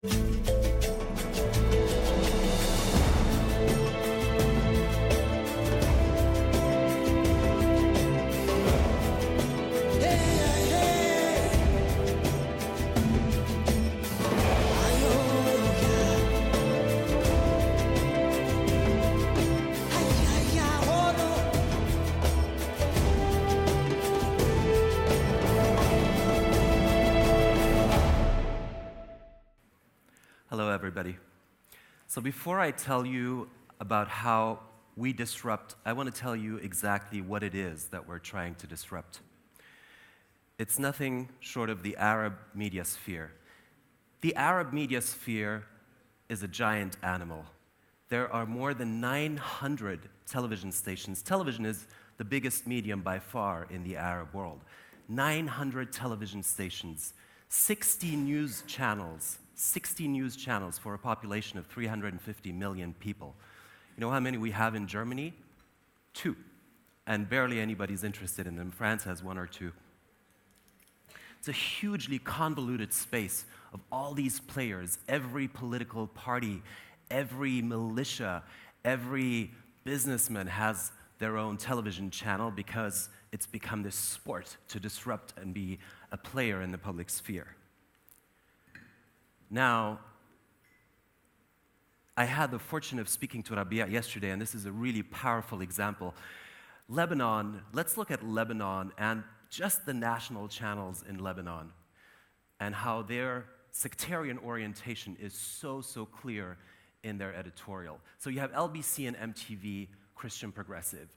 Hello, everybody. So before I tell you about how we disrupt, I want to tell you exactly what it is that we're trying to disrupt. It's nothing short of the Arab media sphere. The Arab media sphere is a giant animal. There are more than 900 television stations. Television is the biggest medium by far in the Arab world. 900 television stations, 60 news channels for a population of 350 million people. You know how many we have in Germany? 2. And barely anybody's interested in them. France has 1 or 2. It's a hugely convoluted space of all these players, every political party, every militia, every businessman has their own television channel because it's become this sport to disrupt and be a player in the public sphere. Now, I had the fortune of speaking to Rabia yesterday, and this is a really powerful example. Lebanon, let's look at Lebanon and just the national channels in Lebanon and how their sectarian orientation is so clear in their editorial. So you have LBC and MTV, Christian progressive.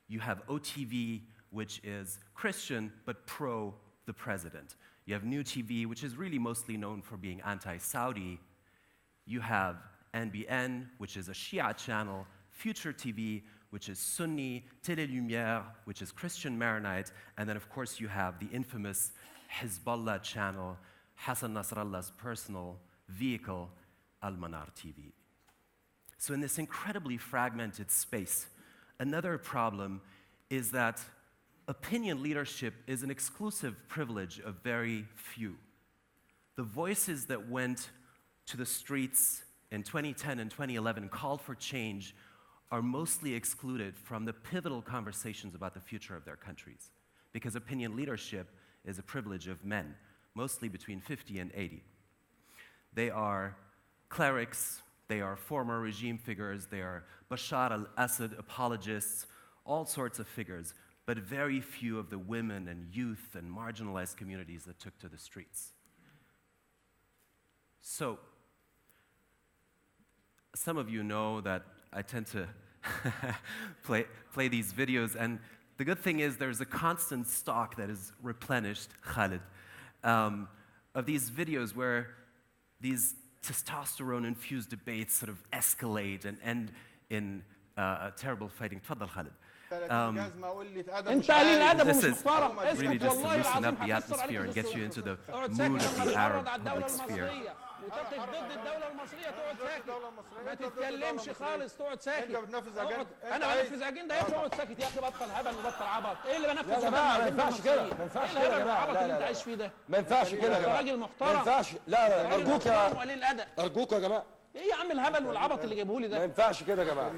You have OTV, which is Christian but pro the president. You have New TV, which is really mostly known for being anti-Saudi. You have NBN, which is a Shia channel, Future TV, which is Sunni, Télé Lumière, which is Christian Maronite, and then of course you have the infamous Hezbollah channel, Hassan Nasrallah's personal vehicle, Al-Manar TV. So in this incredibly fragmented space, another problem is that opinion leadership is an exclusive privilege of very few. The voices that went to the streets in 2010 and 2011 called for change are mostly excluded from the pivotal conversations about the future of their countries, because opinion leadership is a privilege of men, mostly between 50 and 80. They are clerics, they are former regime figures, they are Bashar al-Assad apologists, all sorts of figures, but very few of the women and youth and marginalized communities that took to the streets. So, some of you know that I tend to play these videos, and the good thing is there's a constant stock that is replenished, Khalid, of these videos where these testosterone-infused debates sort of escalate and end in terrible fighting. تفضل Khalid. انت قليل ادب ومش محترم. اسكت Really just to والله loosen العظيم up the هكسر عليك atmosphere and get you into the الدستور. mood of the Arab على الدولة public sphere. المصرية وتقف ضد الدولة المصرية تقعد ساكت ما تتكلمش خالص تقعد ساكت انا بنفذ اجنده ايه تقعد ساكت يا اخي بطل هبل وبطل عبط ايه اللي بنفذ يا جماعه ما ينفعش كده ما ينفعش ايه كده الهبل والعبط اللي انت لا عايش فيه ده ما ينفعش كده يا انت جماعه راجل ما محترم ينفعش لا ارجوك يا وقليل الادب ارجوك يا جماعه ايه يا عم الهبل والعبط اللي جايبه لي ما ده ينفعش كده يا جماعه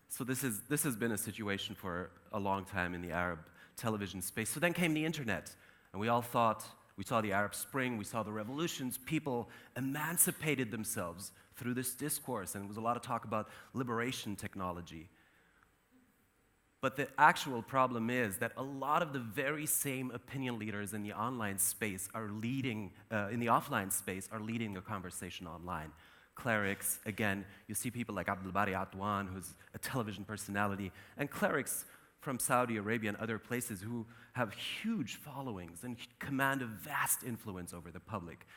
So this has been a situation for a long time in the Arab television space. So then came the internet, and we all thought, we saw the Arab Spring, we saw the revolutions, people emancipated themselves through this discourse, and there was a lot of talk about liberation technology. But the actual problem is that a lot of the very same opinion leaders in the online space are leading, in the offline space, are leading the conversation online. Clerics, again, you see people like Abdel Bari Atwan, who's a television personality, and clerics from Saudi Arabia and other places who have huge followings and command a vast influence over the public,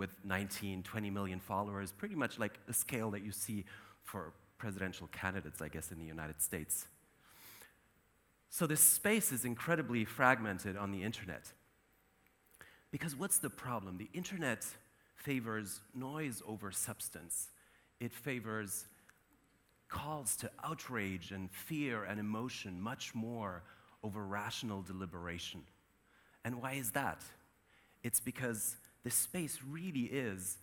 with 19, 20 million followers, pretty much like the scale that you see for presidential candidates, I guess, in the United States. So this space is incredibly fragmented on the internet. Because what's the problem? The internet favors noise over substance. It favors calls to outrage and fear and emotion much more over rational deliberation. And why is that? It's because this space really is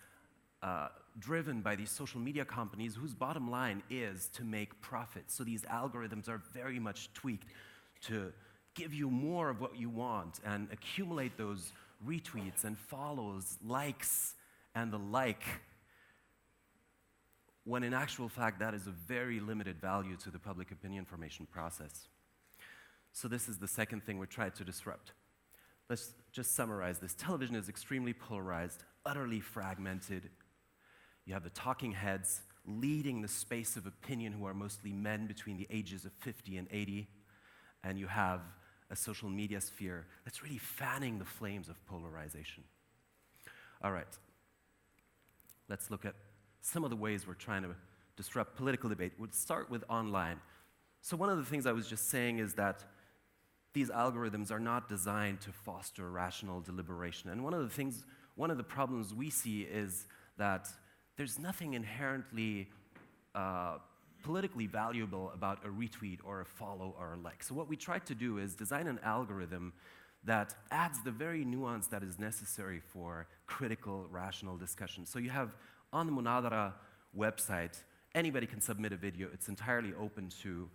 driven by these social media companies whose bottom line is to make profit. So these algorithms are very much tweaked to give you more of what you want and accumulate those retweets and follows, likes, and the like, when in actual fact that is of very limited value to the public opinion formation process. So this is the second thing we're trying to disrupt. Let's just summarize this. Television is extremely polarized, utterly fragmented. You have the talking heads leading the space of opinion who are mostly men between the ages of 50 and 80, and you have a social media sphere that's really fanning the flames of polarization. All right, let's look at some of the ways we're trying to disrupt political debate. We'll start with online. So one of the things I was just saying is that these algorithms are not designed to foster rational deliberation. And one of the problems we see is that there's nothing inherently politically valuable about a retweet or a follow or a like. So what we tried to do is design an algorithm that adds the very nuance that is necessary for critical, rational discussion. So you have on the Munadara website, anybody can submit a video. It's entirely open to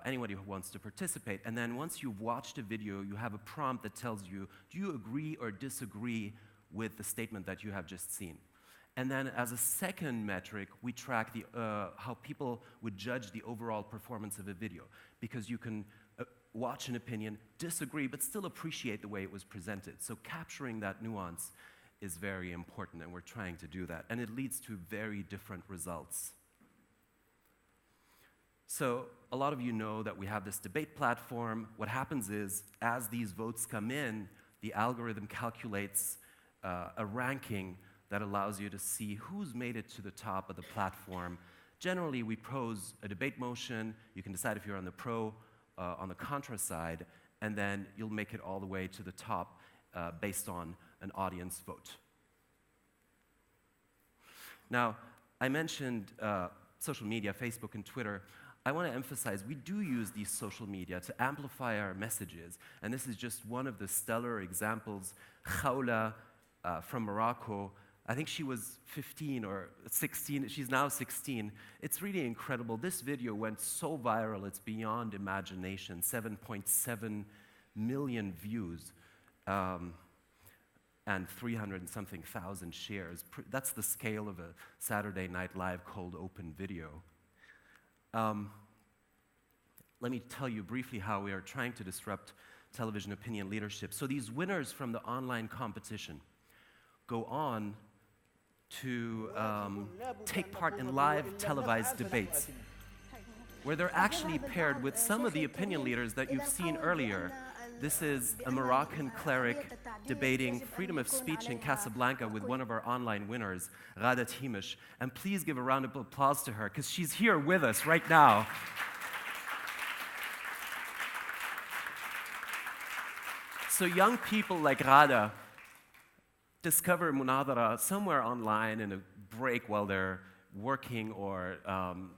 anybody who wants to participate. And then once you've watched a video, you have a prompt that tells you, do you agree or disagree with the statement that you have just seen? And then as a second metric, we track how people would judge the overall performance of a video, because you can watch an opinion, disagree, but still appreciate the way it was presented. So capturing that nuance is very important, and we're trying to do that. And it leads to very different results. So a lot of you know that we have this debate platform. What happens is, as these votes come in, the algorithm calculates a ranking that allows you to see who's made it to the top of the platform. Generally, we pose a debate motion. You can decide if you're on the pro, on the contra side, and then you'll make it all the way to the top based on an audience vote. Now, I mentioned social media, Facebook and Twitter. I want to emphasize we do use these social media to amplify our messages, and this is just one of the stellar examples. Khawla from Morocco, I think she was 15 or 16, she's now 16. It's really incredible. This video went so viral, it's beyond imagination, 7.7 million views. And 300 and something thousand shares. That's the scale of a Saturday Night Live cold open video. Let me tell you briefly how we are trying to disrupt television opinion leadership. So these winners from the online competition go on to take part in live televised debates, where they're actually paired with some of the opinion leaders that you've seen earlier. This is a Moroccan cleric debating freedom of speech in Casablanca with one of our online winners, Ghada Himish. And please give a round of applause to her, because she's here with us right now. So young people like Ghada discover Munadara somewhere online in a break while they're working or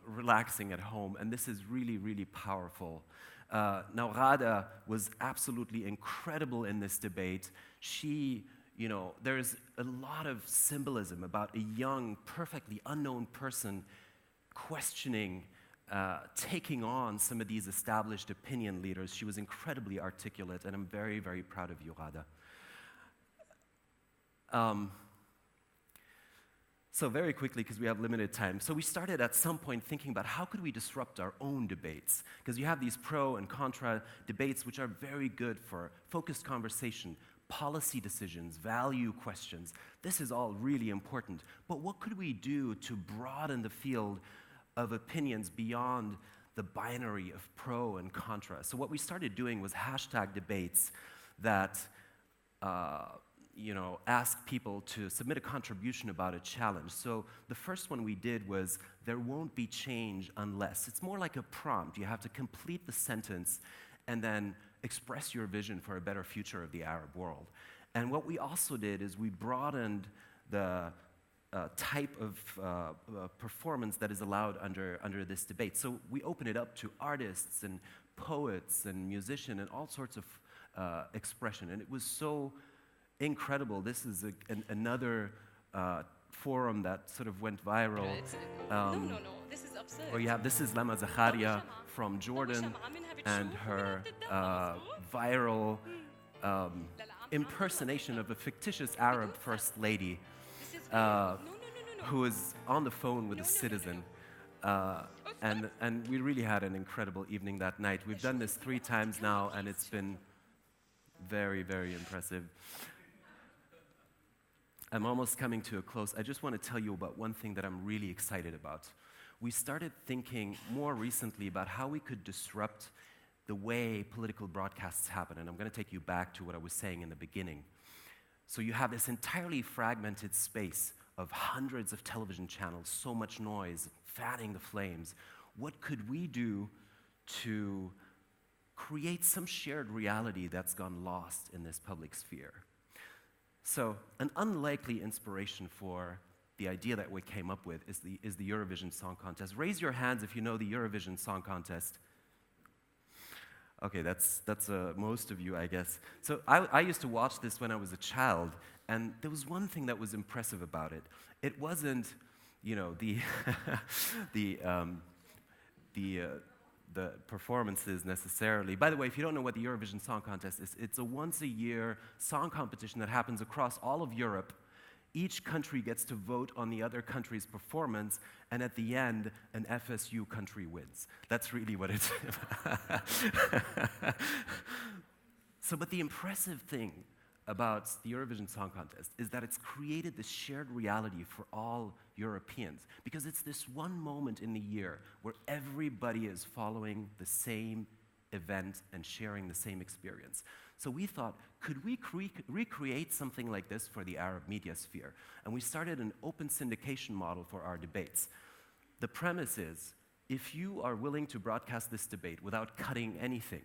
relaxing at home, and this is really, really powerful. Now, Ghada was absolutely incredible in this debate. She, there's a lot of symbolism about a young, perfectly unknown person questioning, taking on some of these established opinion leaders. She was incredibly articulate, and I'm very, very proud of you, Ghada. So very quickly, because we have limited time. So we started at some point thinking about how could we disrupt our own debates? Because you have these pro and contra debates, which are very good for focused conversation, policy decisions, value questions. This is all really important. But what could we do to broaden the field of opinions beyond the binary of pro and contra? So what we started doing was hashtag debates that ask people to submit a contribution about a challenge. So the first one we did was, there won't be change unless. It's more like a prompt. You have to complete the sentence and then express your vision for a better future of the Arab world. And what we also did is we broadened the type of performance that is allowed under this debate. So we open it up to artists and poets and musicians and all sorts of expression. And it was so incredible. This is another forum that sort of went viral. No, this is absurd. Where this is Lama Zakharia from Jordan and her viral impersonation of a fictitious Arab first lady who is on the phone with a citizen. And we really had an incredible evening that night. We've done this 3 times now, and it's been very, very impressive. I'm almost coming to a close. I just want to tell you about one thing that I'm really excited about. We started thinking more recently about how we could disrupt the way political broadcasts happen. And I'm going to take you back to what I was saying in the beginning. So you have this entirely fragmented space of hundreds of television channels, so much noise, fanning the flames. What could we do to create some shared reality that's gone lost in this public sphere? So an unlikely inspiration for the idea that we came up with is the Eurovision Song Contest. Raise your hands if you know the Eurovision Song Contest. Okay, that's most of you, I guess. So I used to watch this when I was a child, and there was one thing that was impressive about it. It wasn't, the performances necessarily. By the way, if you don't know what the Eurovision Song Contest is, it's a once-a-year song competition that happens across all of Europe. Each country gets to vote on the other country's performance, and at the end, an FSU country wins. That's really what it's So, but the impressive thing about the Eurovision Song Contest is that it's created this shared reality for all Europeans, because it's this one moment in the year where everybody is following the same event and sharing the same experience. So we thought, could we recreate something like this for the Arab media sphere? And we started an open syndication model for our debates. The premise is, if you are willing to broadcast this debate without cutting anything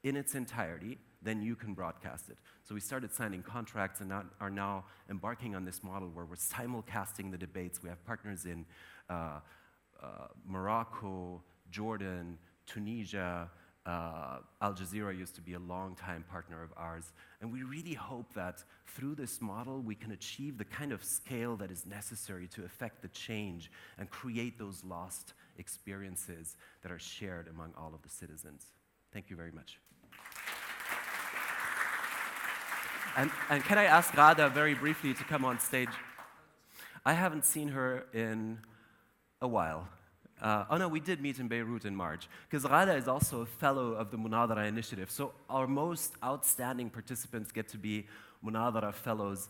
in its entirety, then you can broadcast it. So we started signing contracts and are now embarking on this model where we're simulcasting the debates. We have partners in Morocco, Jordan, Tunisia. Al Jazeera used to be a long-time partner of ours. And we really hope that through this model, we can achieve the kind of scale that is necessary to effect the change and create those lost experiences that are shared among all of the citizens. Thank you very much. And can I ask Ghada very briefly to come on stage? I haven't seen her in a while. Oh no, we did meet in Beirut in March, because Ghada is also a fellow of the Munadara Initiative. So our most outstanding participants get to be Munadara fellows,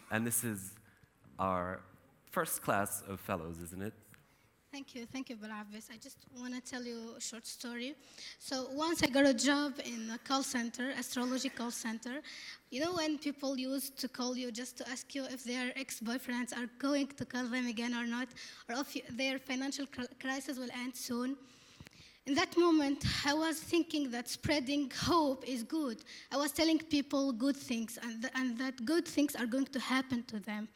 and this is our first class of fellows, isn't it? Thank you, Belabbes. I just want to tell you a short story. So once I got a job in a call center, astrology call center. You know when people used to call you just to ask you if their ex-boyfriends are going to call them again or not, or if their financial crisis will end soon? In that moment, I was thinking that spreading hope is good. I was telling people good things, and that good things are going to happen to them.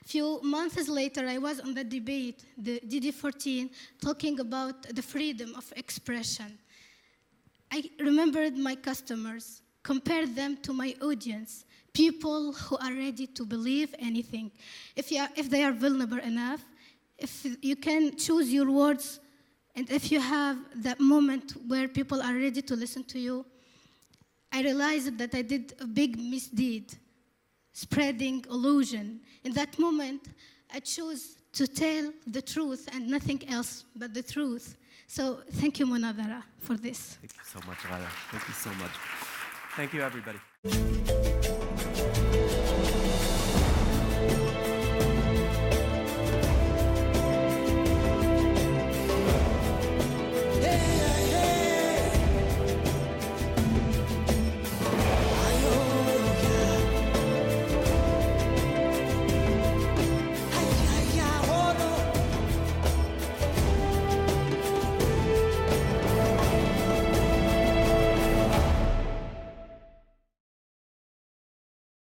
A few months later, I was on the debate, the DD14, talking about the freedom of expression. I remembered my customers, compared them to my audience, people who are ready to believe anything. If they are vulnerable enough, if you can choose your words, and if you have that moment where people are ready to listen to you, I realized that I did a big misdeed, spreading illusion. In that moment, I chose to tell the truth and nothing else but the truth. So thank you, Munadara, for this. Thank you so much, Ghada. Thank you so much. Thank you, everybody.